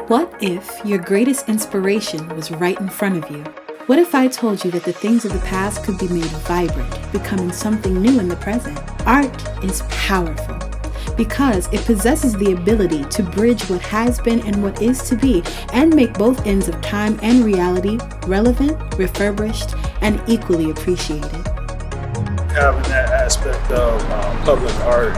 What if your greatest inspiration was right in front of you? What if I told you that the things of the past could be made vibrant, becoming something new in the present? Art is powerful because it possesses the ability to bridge what has been and what is to be and make both ends of time and reality relevant, refurbished, and equally appreciated. Having that aspect of public art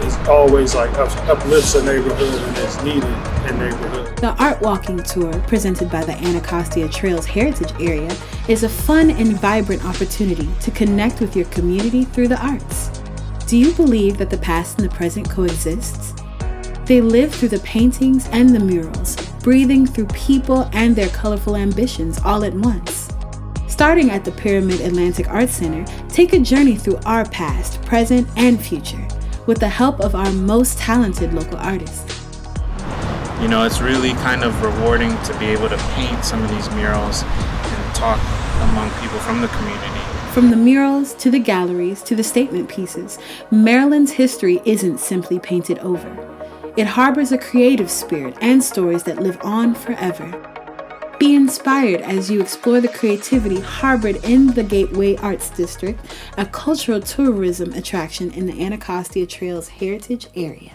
is always like uplifts a neighborhood and is needed in neighborhood. The Art Walking Tour, presented by the Anacostia Trails Heritage Area, is a fun and vibrant opportunity to connect with your community through the arts. Do you believe that the past and the present coexists? They live through the paintings and the murals, breathing through people and their colorful ambitions all at once. Starting at the Pyramid Atlantic Arts Center, take a journey through our past, present, and future with the help of our most talented local artists. You know, it's really kind of rewarding to be able to paint some of these murals and talk among people from the community. From the murals to the galleries to the statement pieces, Maryland's history isn't simply painted over. It harbors a creative spirit and stories that live on forever. Be inspired as you explore the creativity harbored in the Gateway Arts District, a cultural tourism attraction in the Anacostia Trails Heritage Area.